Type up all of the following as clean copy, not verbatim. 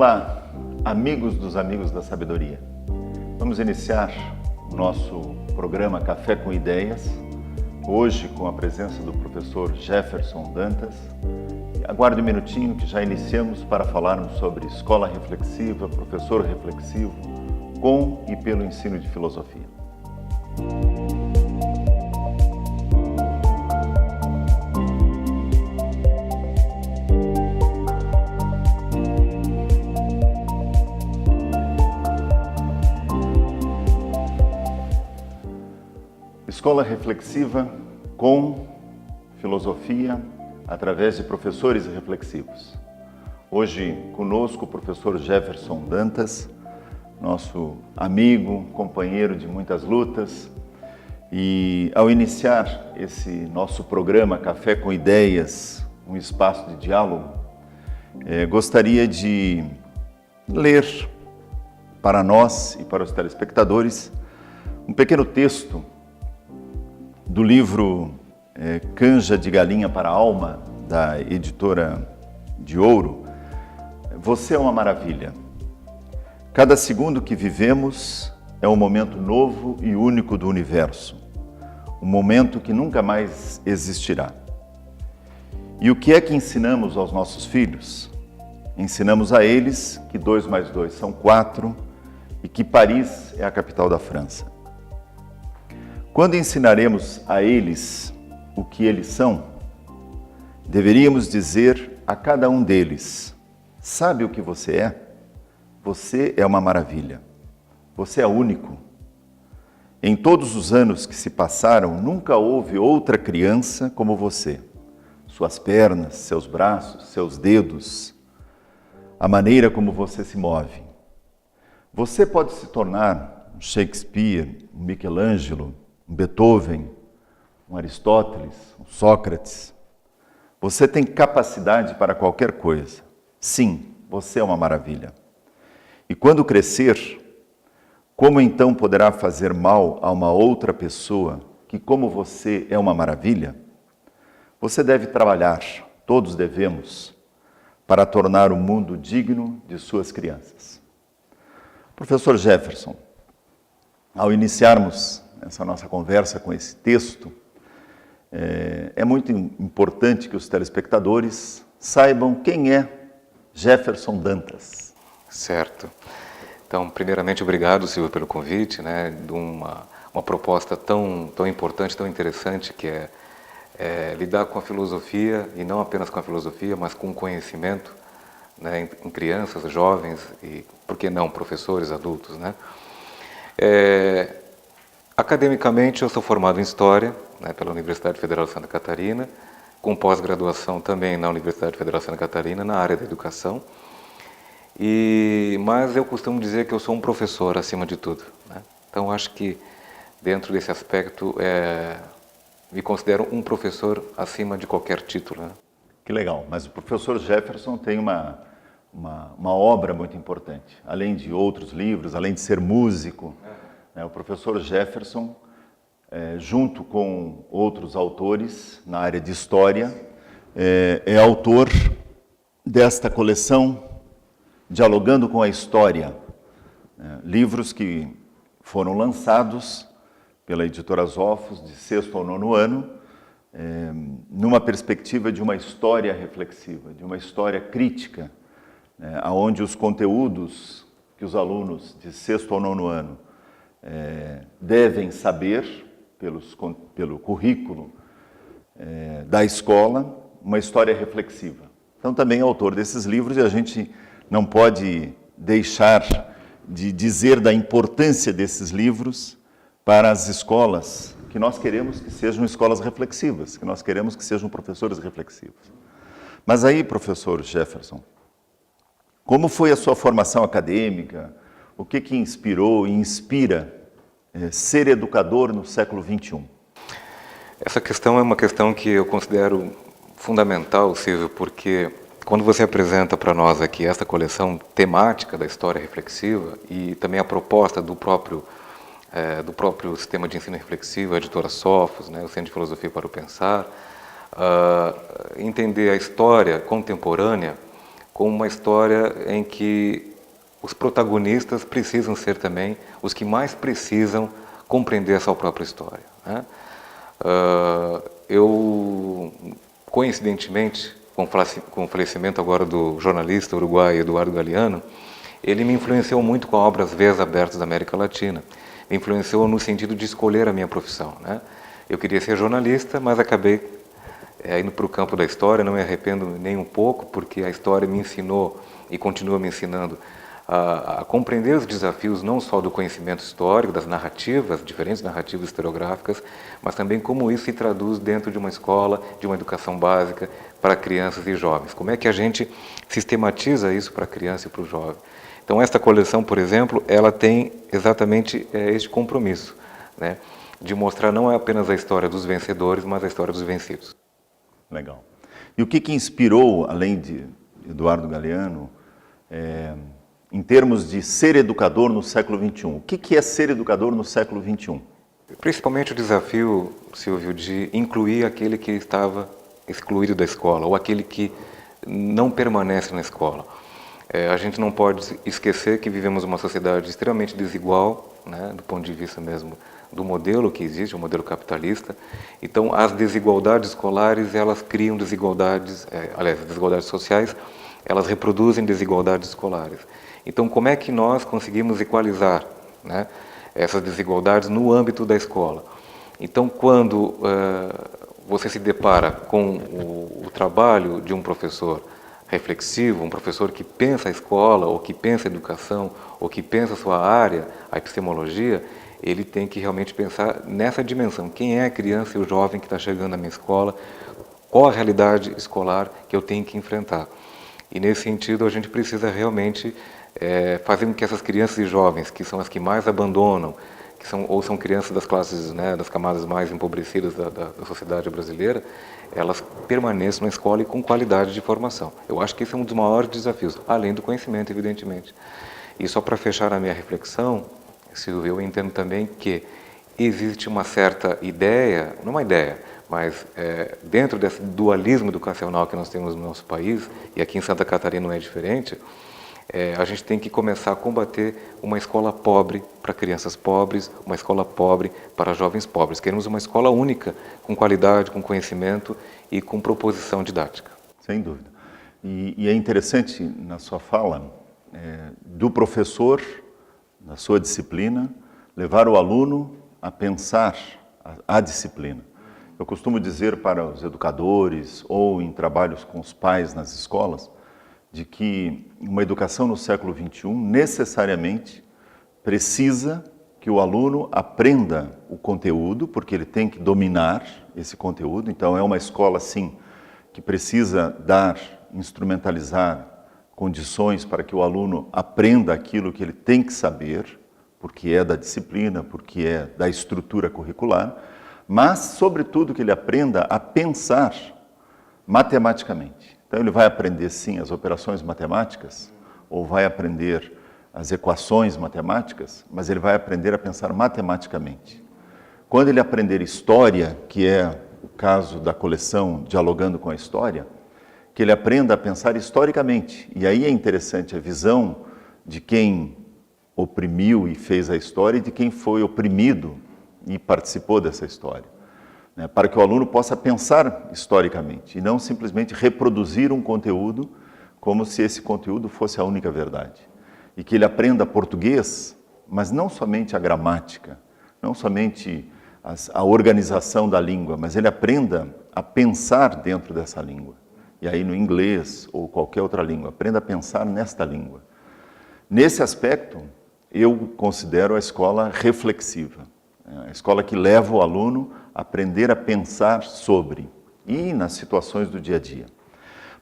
Olá, amigos dos Amigos da Sabedoria. Vamos iniciar o nosso programa Café com Ideias, hoje com a presença do professor Jefferson Dantas. Aguarde um minutinho que já iniciamos para falarmos sobre escola reflexiva, professor reflexivo, com e pelo ensino de filosofia. Escola reflexiva com filosofia através de professores reflexivos. Hoje conosco o professor Jefferson Dantas, nosso amigo, companheiro de muitas lutas. E ao iniciar esse nosso programa Café com Ideias, um espaço de diálogo, gostaria de ler para nós e para os telespectadores um pequeno texto do livro Canja de Galinha para a Alma, da editora de Ouro. Você é uma maravilha. Cada segundo que vivemos é um momento novo e único do universo, um momento que nunca mais existirá. E o que é que ensinamos aos nossos filhos? Ensinamos a eles que 2 mais 2 são 4 e que Paris é a capital da França. Quando ensinaremos a eles o que eles são, deveríamos dizer a cada um deles: sabe o que você é? Você é uma maravilha. Você é único. Em todos os anos que se passaram, nunca houve outra criança como você. Suas pernas, seus braços, seus dedos, a maneira como você se move. Você pode se tornar um Shakespeare, um Michelangelo, um Beethoven, um Aristóteles, um Sócrates. Você tem capacidade para qualquer coisa. Sim, você é uma maravilha. E quando crescer, como então poderá fazer mal a uma outra pessoa que, como você, é uma maravilha? Você deve trabalhar, todos devemos, para tornar o mundo digno de suas crianças. Professor Jefferson, ao iniciarmos essa nossa conversa com esse texto, é muito importante que os telespectadores saibam quem é Jefferson Dantas. Certo. Então, primeiramente, obrigado, Silvio, pelo convite, de uma proposta tão importante, tão interessante, que é lidar com a filosofia, e não apenas com a filosofia, mas com o conhecimento, em crianças, jovens e, por que não, professores, adultos, Academicamente, eu sou formado em História, pela Universidade Federal de Santa Catarina, com pós-graduação também na Universidade Federal de Santa Catarina, na área da educação. Mas eu costumo dizer que eu sou um professor, acima de tudo. Então, acho que, dentro desse aspecto, me considero um professor acima de qualquer título. Que legal, mas o professor Jefferson tem uma obra muito importante. Além de outros livros, além de ser músico, o professor Jefferson, junto com outros autores na área de História, é autor desta coleção Dialogando com a História, livros que foram lançados pela editora Zofos de 6º ao 9º ano, numa perspectiva de uma história reflexiva, de uma história crítica, onde os conteúdos que os alunos de 6º ao 9º ano devem saber pelo currículo da escola, uma história reflexiva. Então também é autor desses livros e a gente não pode deixar de dizer da importância desses livros para as escolas, que nós queremos que sejam escolas reflexivas, que nós queremos que sejam professores reflexivos. Mas aí, professor Jefferson, como foi a sua formação acadêmica? O que inspirou e inspira ser educador no século XXI? Essa questão é uma questão que eu considero fundamental, Silvio, porque quando você apresenta para nós aqui essa coleção temática da história reflexiva e também a proposta do próprio sistema de ensino reflexivo, a editora Sofos, o Centro de Filosofia para o Pensar, entender a história contemporânea como uma história em que os protagonistas precisam ser também os que mais precisam compreender a sua própria história, né? Eu, coincidentemente, com o falecimento agora do jornalista uruguaio Eduardo Galeano, ele me influenciou muito com a obra As Veias Abertas da América Latina. Me influenciou no sentido de escolher a minha profissão, né? Eu queria ser jornalista, mas acabei indo para o campo da história. Não me arrependo nem um pouco, porque a história me ensinou e continua me ensinando a compreender os desafios não só do conhecimento histórico, das narrativas, diferentes narrativas historiográficas, mas também como isso se traduz dentro de uma escola, de uma educação básica para crianças e jovens. Como é que a gente sistematiza isso para a criança e para o jovem? Então, esta coleção, por exemplo, ela tem exatamente este compromisso, né, de mostrar não é apenas a história dos vencedores, mas a história dos vencidos. Legal. E o que inspirou, além de Eduardo Galeano, em termos de ser educador no século XXI? O que é ser educador no século XXI? Principalmente o desafio, Silvio, de incluir aquele que estava excluído da escola, ou aquele que não permanece na escola. A gente não pode esquecer que vivemos uma sociedade extremamente desigual, né, do ponto de vista mesmo do modelo que existe, o modelo capitalista. Então, as desigualdades escolares, elas criam desigualdades, desigualdades sociais, elas reproduzem desigualdades escolares. Então, como é que nós conseguimos equalizar, né, essas desigualdades no âmbito da escola? Então, quando você se depara com o trabalho de um professor reflexivo, um professor que pensa a escola, ou que pensa a educação, ou que pensa a sua área, a epistemologia, ele tem que realmente pensar nessa dimensão. Quem é a criança e o jovem que está chegando na minha escola? Qual a realidade escolar que eu tenho que enfrentar? E nesse sentido, a gente precisa realmente fazer com que essas crianças e jovens, que são as que mais abandonam, ou são crianças das classes, né, das camadas mais empobrecidas da sociedade brasileira, elas permaneçam na escola e com qualidade de formação. Eu acho que esse é um dos maiores desafios, além do conhecimento, evidentemente. E só para fechar a minha reflexão, Silvio, eu entendo também que existe uma certa ideia, não uma ideia, mas dentro desse dualismo educacional que nós temos no nosso país, e aqui em Santa Catarina não é diferente, a gente tem que começar a combater uma escola pobre para crianças pobres, uma escola pobre para jovens pobres. Queremos uma escola única, com qualidade, com conhecimento e com proposição didática. Sem dúvida. E é interessante, na sua fala, do professor, na sua disciplina, levar o aluno a pensar a disciplina. Eu costumo dizer para os educadores ou em trabalhos com os pais nas escolas, de que uma educação no século XXI necessariamente precisa que o aluno aprenda o conteúdo, porque ele tem que dominar esse conteúdo. Então é uma escola, sim, que precisa instrumentalizar condições para que o aluno aprenda aquilo que ele tem que saber, porque é da disciplina, porque é da estrutura curricular, mas, sobretudo, que ele aprenda a pensar matematicamente. Então ele vai aprender, sim, as operações matemáticas, ou vai aprender as equações matemáticas, mas ele vai aprender a pensar matematicamente. Quando ele aprender história, que é o caso da coleção Dialogando com a História, que ele aprenda a pensar historicamente. E aí é interessante a visão de quem oprimiu e fez a história e de quem foi oprimido e participou dessa história. Para que o aluno possa pensar historicamente e não simplesmente reproduzir um conteúdo como se esse conteúdo fosse a única verdade. E que ele aprenda português, mas não somente a gramática, não somente a organização da língua, mas ele aprenda a pensar dentro dessa língua. E aí no inglês ou qualquer outra língua, aprenda a pensar nesta língua. Nesse aspecto, eu considero a escola reflexiva, a escola que leva o aluno a aprender a pensar sobre e nas situações do dia a dia.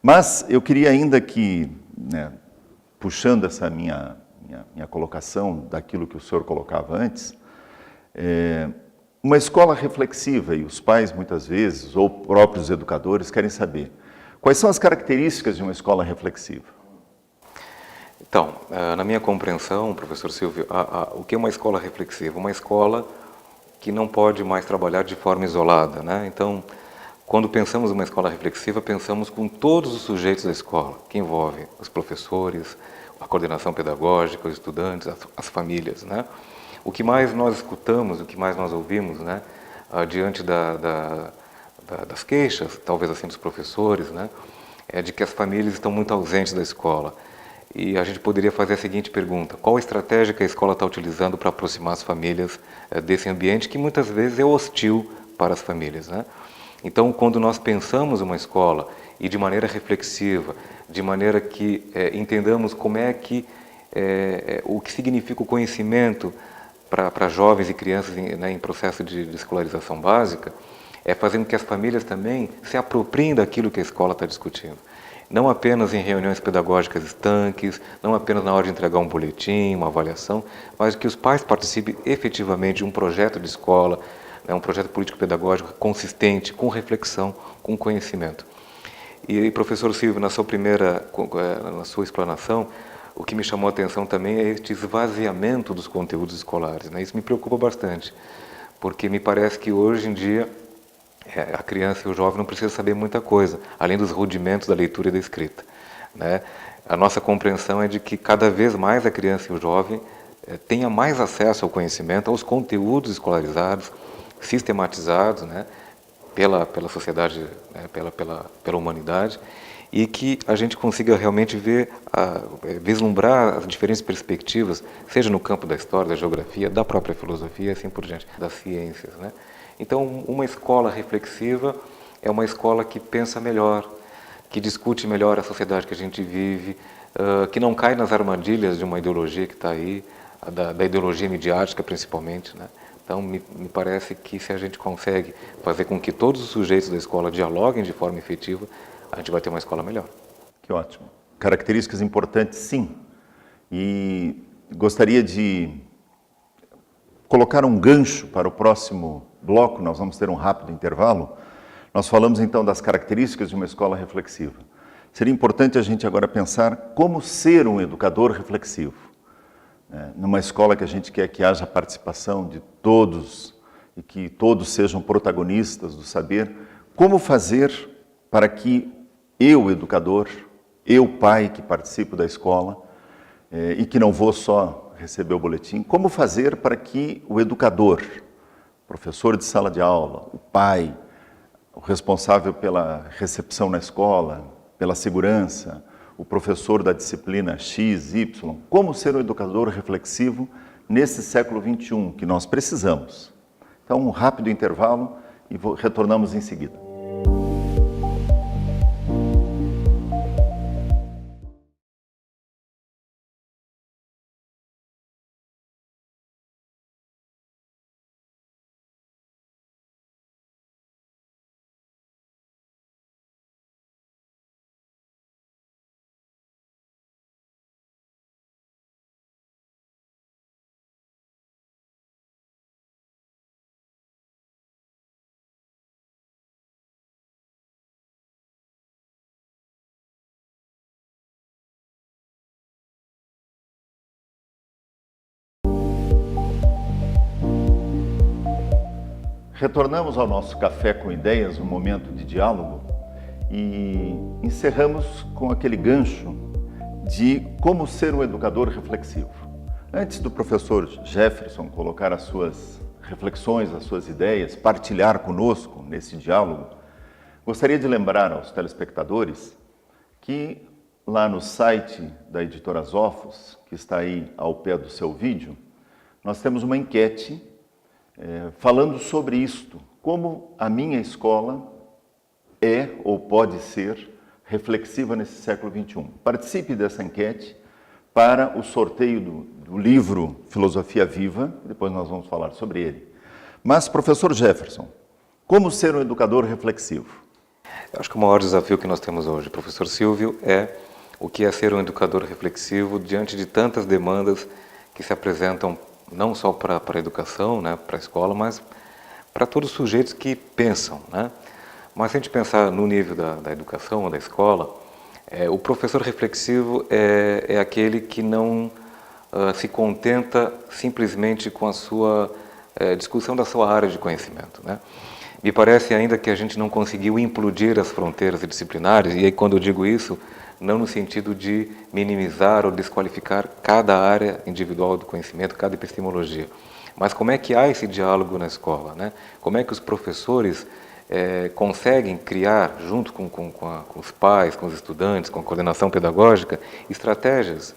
Mas eu queria ainda que, puxando essa minha colocação daquilo que o senhor colocava antes, uma escola reflexiva, e os pais muitas vezes, ou próprios educadores, querem saber quais são as características de uma escola reflexiva. Então, na minha compreensão, professor Silvio, o que é uma escola reflexiva? Uma escola que não pode mais trabalhar de forma isolada, né? Então, Quando pensamos em uma escola reflexiva, pensamos com todos os sujeitos da escola, que envolve os professores, a coordenação pedagógica, os estudantes, as famílias, né? O que mais nós escutamos, o que mais nós ouvimos, né, diante das queixas, talvez assim dos professores, né, é de que as famílias estão muito ausentes da escola. E a gente poderia fazer a seguinte pergunta: qual a estratégia que a escola está utilizando para aproximar as famílias desse ambiente que muitas vezes é hostil para as famílias, né? Então, quando nós pensamos uma escola e de maneira reflexiva, de maneira que entendamos como é que o que significa o conhecimento para jovens e crianças em processo de escolarização básica, é fazendo que as famílias também se apropriem daquilo que a escola está discutindo. Não apenas em reuniões pedagógicas estanques, não apenas na hora de entregar um boletim, uma avaliação, mas que os pais participem efetivamente de um projeto de escola, um projeto político-pedagógico consistente, com reflexão, com conhecimento. E, professor Silvio, na sua explanação, o que me chamou a atenção também é este esvaziamento dos conteúdos escolares, né? Isso me preocupa bastante, porque me parece que hoje em dia a criança e o jovem não precisam saber muita coisa, além dos rudimentos da leitura e da escrita, né? A nossa compreensão é de que cada vez mais a criança e o jovem tenha mais acesso ao conhecimento, aos conteúdos escolarizados, sistematizados, né, pela sociedade, né, pela humanidade, e que a gente consiga realmente vislumbrar as diferentes perspectivas, seja no campo da história, da geografia, da própria filosofia e assim por diante, das ciências, né? Então, uma escola reflexiva é uma escola que pensa melhor, que discute melhor a sociedade que a gente vive, que não cai nas armadilhas de uma ideologia que está aí, da ideologia midiática principalmente, né? Então, me parece que se a gente consegue fazer com que todos os sujeitos da escola dialoguem de forma efetiva, a gente vai ter uma escola melhor. Que ótimo. Características importantes, sim. E gostaria de colocar um gancho para o próximo bloco, nós vamos ter um rápido intervalo. Nós falamos então das características de uma escola reflexiva. Seria importante a gente agora pensar como ser um educador reflexivo. Numa escola que a gente quer que haja participação de todos e que todos sejam protagonistas do saber, como fazer para que eu, educador, eu, pai que participo da escola e que não vou só receber o boletim, como fazer para que o educador, professor de sala de aula, o pai, o responsável pela recepção na escola, pela segurança, o professor da disciplina X, Y, como ser um educador reflexivo nesse século XXI que nós precisamos. Então, um rápido intervalo e retornamos em seguida. Retornamos ao nosso Café com Ideias, um momento de diálogo, e encerramos com aquele gancho de como ser um educador reflexivo. Antes do professor Jefferson colocar as suas reflexões, as suas ideias, partilhar conosco nesse diálogo, gostaria de lembrar aos telespectadores que lá no site da Editora Zófos, que está aí ao pé do seu vídeo, nós temos uma enquete falando sobre isto, como a minha escola é ou pode ser reflexiva nesse século XXI. Participe dessa enquete para o sorteio do livro Filosofia Viva, depois nós vamos falar sobre ele. Mas, professor Jefferson, como ser um educador reflexivo? Eu acho que o maior desafio que nós temos hoje, professor Silvio, é o que é ser um educador reflexivo diante de tantas demandas que se apresentam não só para a educação, né, para a escola, mas para todos os sujeitos que pensam, né? Mas se a gente pensar no nível da educação ou da escola, o professor reflexivo é aquele que não se contenta simplesmente com a sua discussão da sua área de conhecimento, né? Me parece ainda que a gente não conseguiu implodir as fronteiras disciplinares, e aí quando eu digo isso, não no sentido de minimizar ou desqualificar cada área individual do conhecimento, cada epistemologia, mas como é que há esse diálogo na escola, né? Como é que os professores conseguem criar, junto com os pais, com os estudantes, com a coordenação pedagógica, estratégias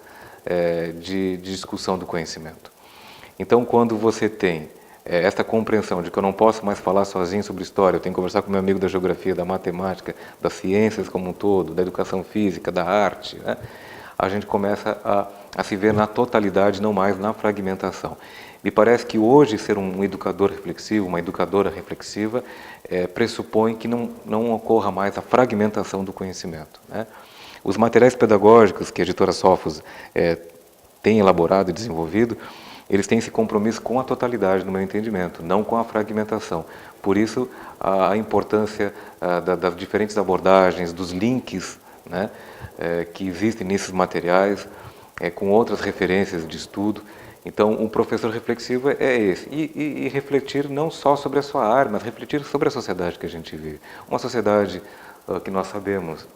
de discussão do conhecimento. Então, quando você tem esta compreensão de que eu não posso mais falar sozinho sobre história, eu tenho que conversar com meu amigo da geografia, da matemática, das ciências como um todo, da educação física, da arte, né? A gente começa a se ver na totalidade, não mais na fragmentação. Me parece que hoje ser um educador reflexivo, uma educadora reflexiva, pressupõe que não ocorra mais a fragmentação do conhecimento, né? Os materiais pedagógicos que a editora Sophos tem elaborado e desenvolvido, eles têm esse compromisso com a totalidade, no meu entendimento, não com a fragmentação. Por isso, a importância das diferentes abordagens, dos links, né, que existem nesses materiais, com outras referências de estudo. Então, um professor reflexivo é esse. E refletir não só sobre a sua área, mas refletir sobre a sociedade que a gente vive. Uma sociedade que nós sabemos,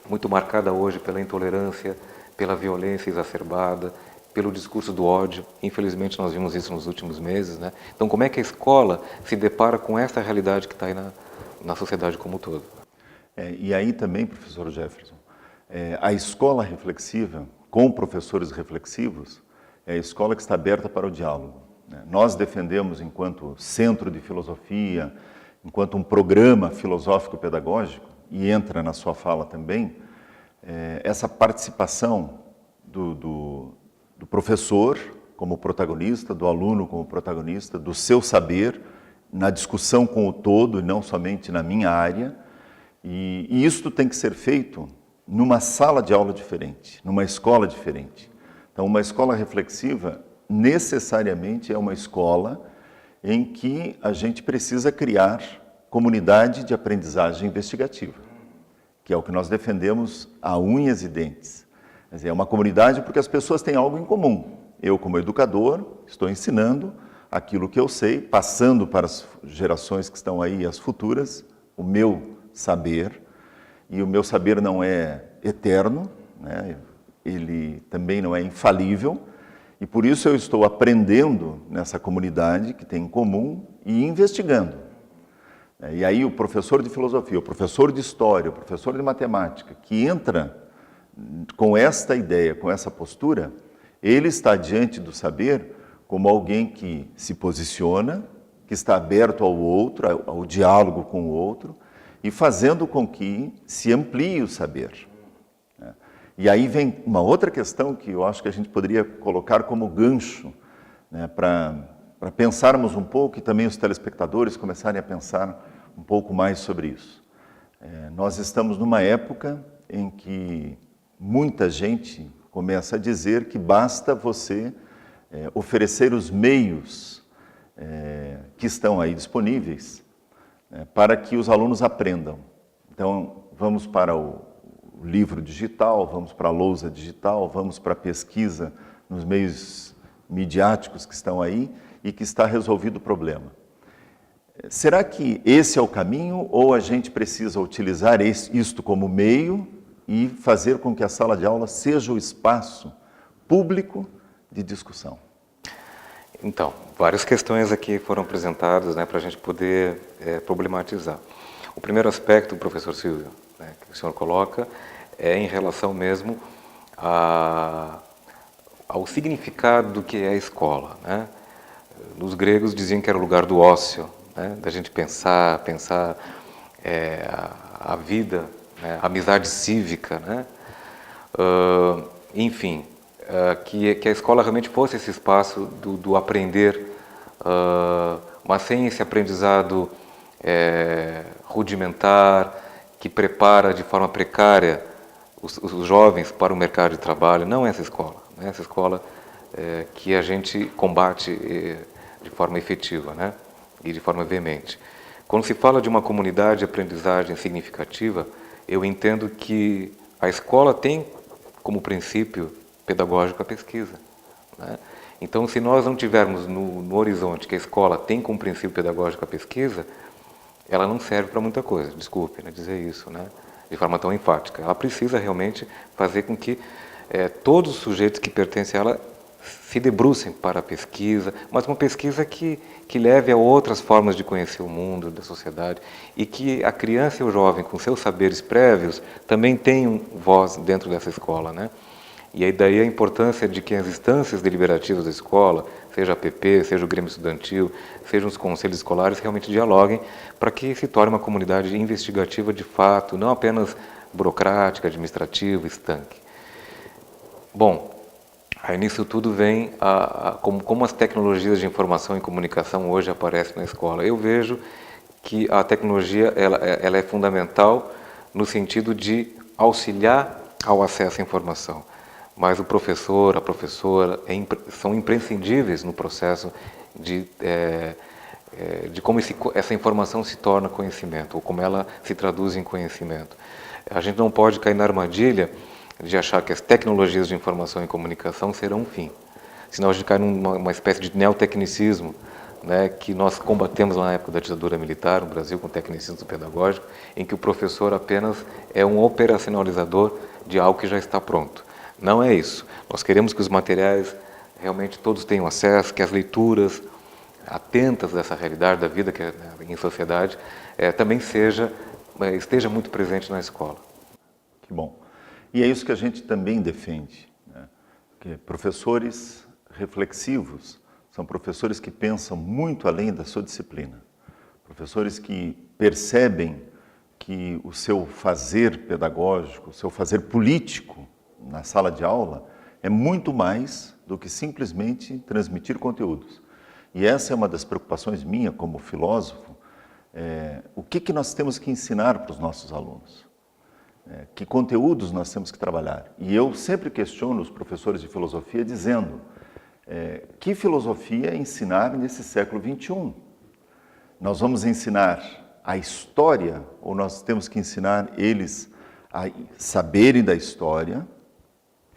muito marcada hoje pela intolerância, pela violência exacerbada, pelo discurso do ódio. Infelizmente, nós vimos isso nos últimos meses, né? Então, como é que a escola se depara com essa realidade que está aí na sociedade como um todo? E aí também, professor Jefferson, a escola reflexiva, com professores reflexivos, é a escola que está aberta para o diálogo, né? Nós defendemos, enquanto centro de filosofia, enquanto um programa filosófico-pedagógico, e entra na sua fala também, essa participação do professor como protagonista, do aluno como protagonista, do seu saber, na discussão com o todo e não somente na minha área. E isso tem que ser feito numa sala de aula diferente, numa escola diferente. Então, uma escola reflexiva necessariamente é uma escola em que a gente precisa criar comunidade de aprendizagem investigativa, que é o que nós defendemos a unhas e dentes. Quer dizer, é uma comunidade porque as pessoas têm algo em comum. Eu, como educador, estou ensinando aquilo que eu sei, passando para as gerações que estão aí, as futuras, o meu saber. E o meu saber não é eterno, né? Ele também não é infalível. E por isso eu estou aprendendo nessa comunidade que tem em comum e investigando. E aí o professor de filosofia, o professor de história, o professor de matemática, que entra com esta ideia, com essa postura, ele está diante do saber como alguém que se posiciona, que está aberto ao outro, ao diálogo com o outro, e fazendo com que se amplie o saber. E aí vem uma outra questão que eu acho que a gente poderia colocar como gancho, né, para pensarmos um pouco, e também os telespectadores começarem a pensar um pouco mais sobre isso. Nós estamos numa época em que muita gente começa a dizer que basta você oferecer os meios que estão aí disponíveis para que os alunos aprendam. Então, vamos para o livro digital, vamos para a lousa digital, vamos para a pesquisa nos meios midiáticos que estão aí e que está resolvido o problema. Será que esse é o caminho ou a gente precisa utilizar isto como meio e fazer com que a sala de aula seja o espaço público de discussão? Então, várias questões aqui foram apresentadas, né, para a gente poder problematizar. O primeiro aspecto, professor Silvio, né, que o senhor coloca, é em relação mesmo ao significado do que é a escola, né? Os gregos diziam que era o lugar do ócio, né, da gente pensar a vida, né, a amizade cívica, né? Enfim, que a escola realmente fosse esse espaço do aprender, mas sem esse aprendizado rudimentar, que prepara de forma precária os jovens para o mercado de trabalho. Não é essa escola, né? Essa escola que a gente combate de forma efetiva, né? E de forma veemente. Quando se fala de uma comunidade de aprendizagem significativa, eu entendo que a escola tem como princípio pedagógico a pesquisa, né? Então, se nós não tivermos no horizonte que a escola tem como princípio pedagógico a pesquisa, ela não serve para muita coisa, desculpe, né, dizer isso, né, de forma tão enfática. Ela precisa realmente fazer com que todos os sujeitos que pertencem a ela se debrucem para a pesquisa, mas uma pesquisa que leve a outras formas de conhecer o mundo, da sociedade, e que a criança e o jovem, com seus saberes prévios, também tenham voz dentro dessa escola, né? E aí daí a importância de que as instâncias deliberativas da escola, seja a APP, seja o Grêmio Estudantil, sejam os conselhos escolares, realmente dialoguem para que se torne uma comunidade investigativa de fato, não apenas burocrática, administrativa, estanque. Bom, aí nisso tudo vem como as tecnologias de informação e comunicação hoje aparecem na escola. Eu vejo que a tecnologia ela é fundamental no sentido de auxiliar ao acesso à informação. Mas o professor, a professora são imprescindíveis no processo de como essa informação se torna conhecimento, ou como ela se traduz em conhecimento. A gente não pode cair na armadilha de achar que as tecnologias de informação e comunicação serão um fim. Senão a gente cai numa espécie de neotecnicismo, né, que nós combatemos na época da ditadura militar no Brasil com o tecnicismo pedagógico, em que o professor apenas é um operacionalizador de algo que já está pronto. Não é isso. Nós queremos que os materiais realmente todos tenham acesso, que as leituras atentas dessa realidade da vida em sociedade também esteja muito presente na escola. Que bom. E é isso que a gente também defende, né? Que professores reflexivos são professores que pensam muito além da sua disciplina. Professores que percebem que o seu fazer pedagógico, o seu fazer político na sala de aula é muito mais do que simplesmente transmitir conteúdos. E essa é uma das preocupações minha como filósofo, o que nós temos que ensinar para os nossos alunos? Que conteúdos nós temos que trabalhar? E eu sempre questiono os professores de filosofia dizendo, que filosofia ensinar nesse século XXI? Nós vamos ensinar a história ou nós temos que ensinar eles a saberem da história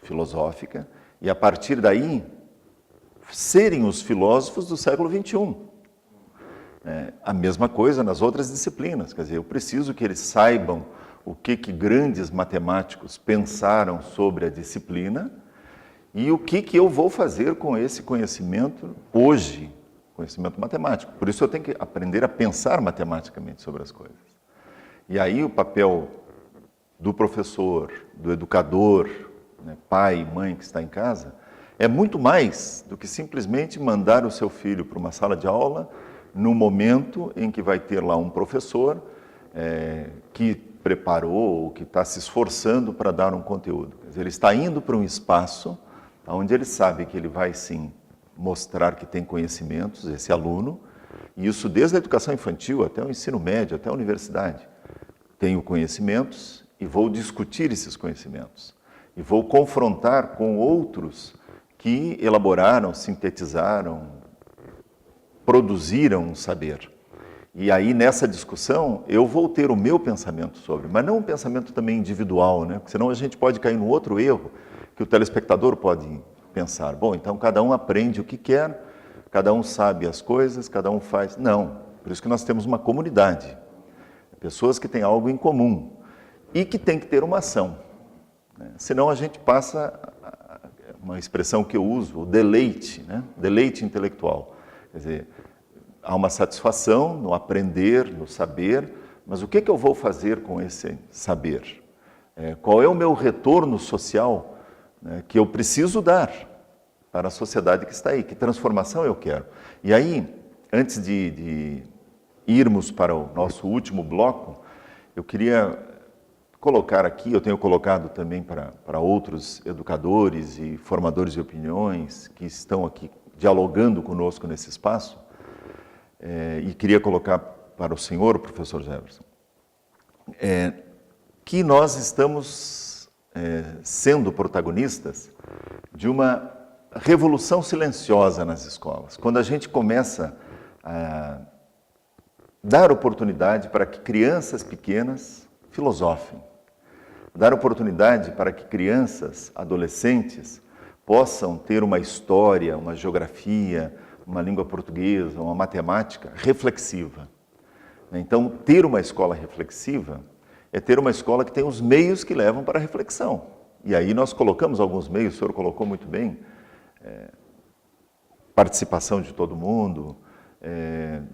filosófica e, a partir daí, serem os filósofos do século XXI. A mesma coisa nas outras disciplinas, quer dizer, eu preciso que eles saibam o que grandes matemáticos pensaram sobre a disciplina e o que eu vou fazer com esse conhecimento hoje, conhecimento matemático. Por isso eu tenho que aprender a pensar matematicamente sobre as coisas. E aí o papel do professor, do educador, né, pai, mãe que está em casa, é muito mais do que simplesmente mandar o seu filho para uma sala de aula no momento em que vai ter lá um professor que preparou, que está se esforçando para dar um conteúdo. Quer dizer, ele está indo para um espaço onde ele sabe que ele vai sim mostrar que tem conhecimentos, esse aluno, e isso desde a educação infantil até o ensino médio, até a universidade. Tenho conhecimentos e vou discutir esses conhecimentos. E vou confrontar com outros que elaboraram, sintetizaram, produziram um saber. E aí, nessa discussão, eu vou ter o meu pensamento sobre, mas não um pensamento também individual, né? Porque senão a gente pode cair no outro erro que o telespectador pode pensar. Bom, então cada um aprende o que quer, cada um sabe as coisas, cada um faz. Não, por isso que nós temos uma comunidade. Pessoas que têm algo em comum e que tem que ter uma ação. Senão a gente passa, uma expressão que eu uso, o deleite, né? Deleite intelectual. Quer dizer, há uma satisfação no aprender, no saber, mas o que eu vou fazer com esse saber? Qual é o meu retorno social, né, que eu preciso dar para a sociedade que está aí? Que transformação eu quero? E aí, antes de irmos para o nosso último bloco, eu queria colocar aqui, eu tenho colocado também para outros educadores e formadores de opiniões que estão aqui dialogando conosco nesse espaço, e queria colocar para o senhor, professor Jefferson, que nós estamos sendo protagonistas de uma revolução silenciosa nas escolas. Quando a gente começa a dar oportunidade para que crianças pequenas filosofem, dar oportunidade para que crianças, adolescentes, possam ter uma história, uma geografia, uma língua portuguesa, uma matemática reflexiva. Então, ter uma escola reflexiva é ter uma escola que tem os meios que levam para a reflexão. E aí nós colocamos alguns meios, o senhor colocou muito bem, participação de todo mundo,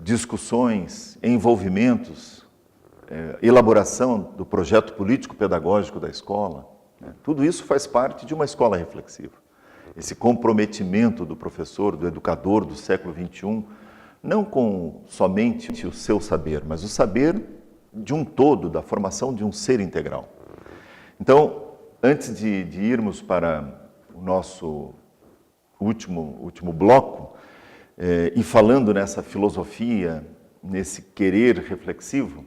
discussões, envolvimentos, elaboração do projeto político-pedagógico da escola. Tudo isso faz parte de uma escola reflexiva. Esse comprometimento do professor, do educador do século XXI, não com somente o seu saber, mas o saber de um todo, da formação de um ser integral. Então, antes de irmos para o nosso último bloco, e falando nessa filosofia, nesse querer reflexivo,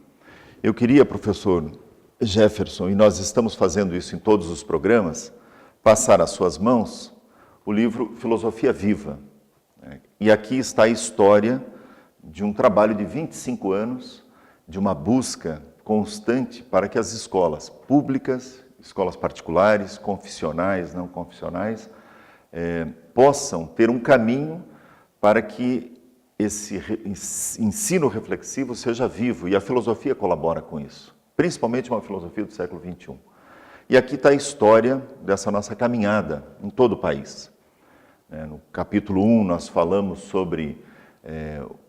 eu queria, professor Jefferson, e nós estamos fazendo isso em todos os programas, passar às suas mãos o livro Filosofia Viva. E aqui está a história de um trabalho de 25 anos, de uma busca constante para que as escolas públicas, escolas particulares, confissionais, não confissionais, possam ter um caminho para que esse ensino reflexivo seja vivo, e a filosofia colabora com isso, principalmente uma filosofia do século XXI. E aqui está a história dessa nossa caminhada em todo o país. No capítulo 1 nós falamos sobre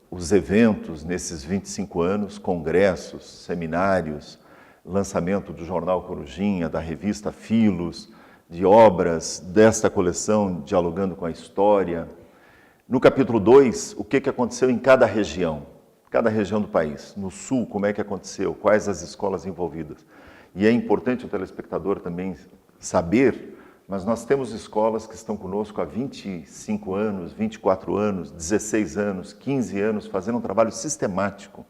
os eventos nesses 25 anos, congressos, seminários, lançamento do jornal Corujinha, da revista Filos, de obras desta coleção Dialogando com a História. No capítulo 2, o que aconteceu em cada região do país. No Sul, como é que aconteceu, quais as escolas envolvidas. E é importante o telespectador também saber, mas nós temos escolas que estão conosco há 25 anos, 24 anos, 16 anos, 15 anos, fazendo um trabalho sistemático.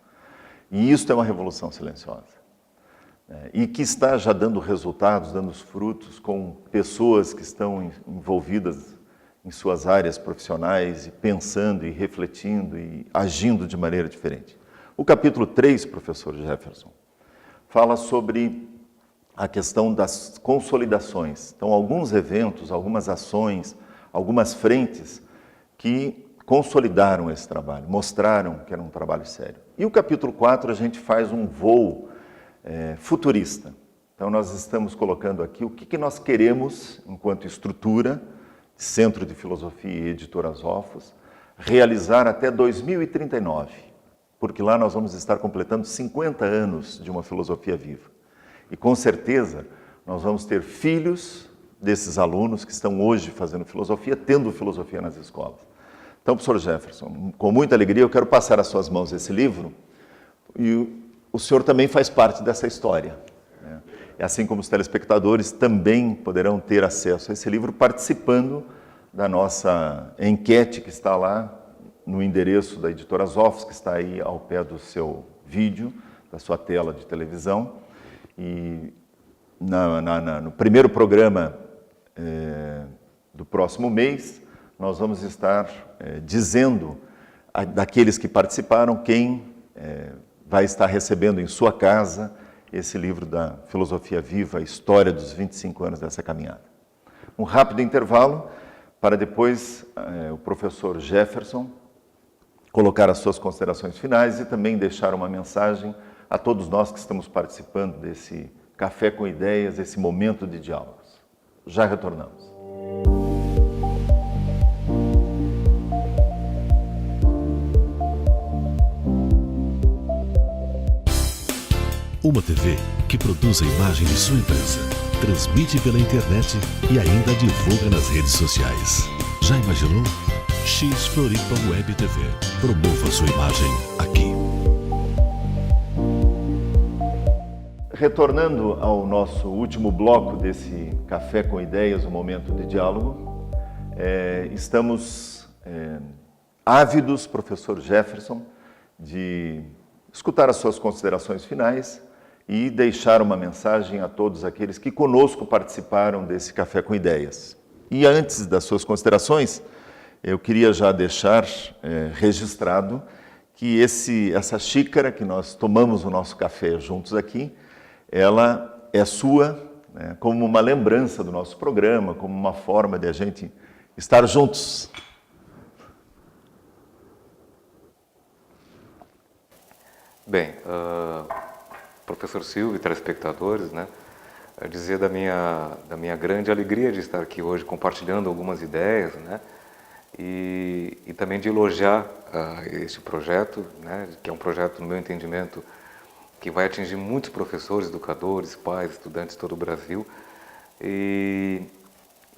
E isso é uma revolução silenciosa. E que está já dando resultados, dando os frutos com pessoas que estão envolvidas em suas áreas profissionais, e pensando, e refletindo, e agindo de maneira diferente. O capítulo 3, professor Jefferson, fala sobre a questão das consolidações. Então, alguns eventos, algumas ações, algumas frentes que consolidaram esse trabalho, mostraram que era um trabalho sério. E o capítulo 4, a gente faz um voo futurista. Então, nós estamos colocando aqui o que nós queremos, enquanto estrutura, Centro de Filosofia e Editoras Ofos, realizar até 2039, porque lá nós vamos estar completando 50 anos de uma filosofia viva. E com certeza nós vamos ter filhos desses alunos que estão hoje fazendo filosofia, tendo filosofia nas escolas. Então, professor Jefferson, com muita alegria eu quero passar às suas mãos esse livro, e o senhor também faz parte dessa história. Assim como os telespectadores também poderão ter acesso a esse livro participando da nossa enquete que está lá no endereço da Editoras Ofos, que está aí ao pé do seu vídeo, da sua tela de televisão. E no primeiro programa do próximo mês, nós vamos estar dizendo daqueles que participaram quem vai estar recebendo em sua casa esse livro da Filosofia Viva, a história dos 25 anos dessa caminhada. Um rápido intervalo para depois o professor Jefferson colocar as suas considerações finais e também deixar uma mensagem a todos nós que estamos participando desse Café com Ideias, esse momento de diálogos. Já retornamos. Uma TV que produz a imagem de sua empresa, transmite pela internet e ainda divulga nas redes sociais. Já imaginou? X Floripa Web TV. Promova sua imagem aqui. Retornando ao nosso último bloco desse Café com Ideias, um momento de diálogo, estamos ávidos, professor Jefferson, de escutar as suas considerações finais e deixar uma mensagem a todos aqueles que conosco participaram desse Café com Ideias. E antes das suas considerações, eu queria já deixar registrado que essa xícara que nós tomamos o nosso café juntos aqui, ela é sua, né, como uma lembrança do nosso programa, como uma forma de a gente estar juntos. Bem, professor Silvio e telespectadores, né, dizer da minha grande alegria de estar aqui hoje compartilhando algumas ideias, né, e também de elogiar este projeto, né, que é um projeto, no meu entendimento, que vai atingir muitos professores, educadores, pais, estudantes de todo o Brasil. E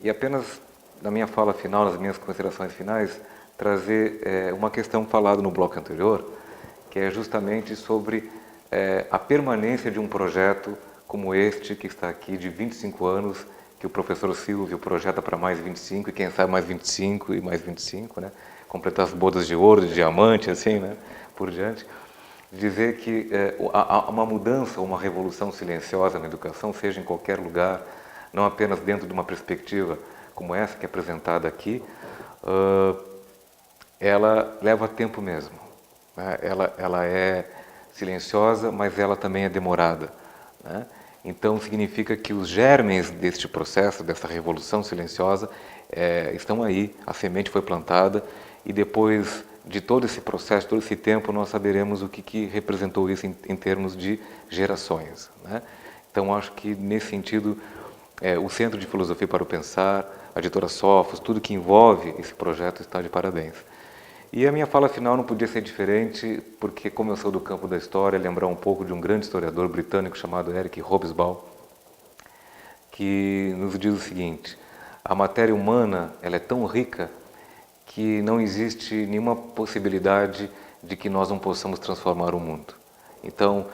apenas na minha fala final, nas minhas considerações finais, trazer uma questão falada no bloco anterior, que é justamente sobre a permanência de um projeto como este, que está aqui, de 25 anos, que o professor Silvio projeta para mais 25, e quem sabe mais 25 e mais 25, né? Completar as bodas de ouro, de diamante, assim, né? Por diante. Dizer que uma mudança, uma revolução silenciosa na educação, seja em qualquer lugar, não apenas dentro de uma perspectiva como essa que é apresentada aqui, ela leva tempo mesmo, né? Ela é silenciosa, mas ela também é demorada, né? Então significa que os germes deste processo, dessa revolução silenciosa, estão aí, a semente foi plantada, e depois de todo esse processo, todo esse tempo, nós saberemos o que representou isso em termos de gerações, né? Então acho que nesse sentido, o Centro de Filosofia para o Pensar, a editora Sophos, tudo que envolve esse projeto está de parabéns. E a minha fala final não podia ser diferente, porque como eu sou do campo da história, lembrar um pouco de um grande historiador britânico chamado Eric Hobsbawm, que nos diz o seguinte: a matéria humana ela é tão rica que não existe nenhuma possibilidade de que nós não possamos transformar o mundo. Então,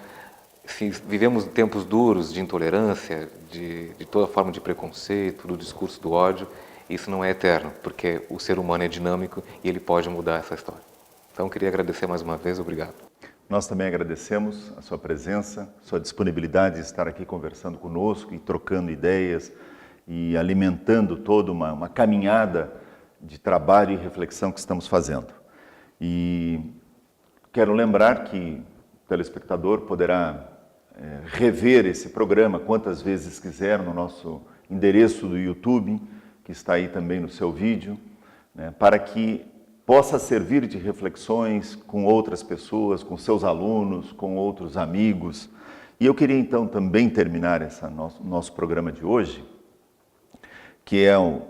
se vivemos tempos duros de intolerância, de toda forma de preconceito, do discurso do ódio, isso não é eterno, porque o ser humano é dinâmico e ele pode mudar essa história. Então, queria agradecer mais uma vez, obrigado. Nós também agradecemos a sua presença, sua disponibilidade de estar aqui conversando conosco e trocando ideias e alimentando toda uma caminhada de trabalho e reflexão que estamos fazendo. E quero lembrar que o telespectador poderá rever esse programa quantas vezes quiser no nosso endereço do YouTube, que está aí também no seu vídeo, né, para que possa servir de reflexões com outras pessoas, com seus alunos, com outros amigos. E eu queria então também terminar nosso programa de hoje, que é o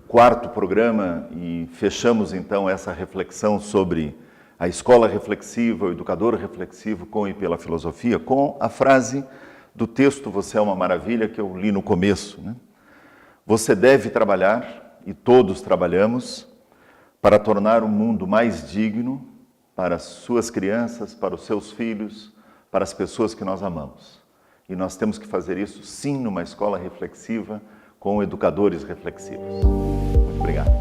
quarto programa, e fechamos então essa reflexão sobre a escola reflexiva, o educador reflexivo com e pela filosofia, com a frase do texto Você é uma Maravilha, que eu li no começo, né? Você deve trabalhar, e todos trabalhamos, para tornar o mundo mais digno para as suas crianças, para os seus filhos, para as pessoas que nós amamos. E nós temos que fazer isso, sim, numa escola reflexiva, com educadores reflexivos. Muito obrigado.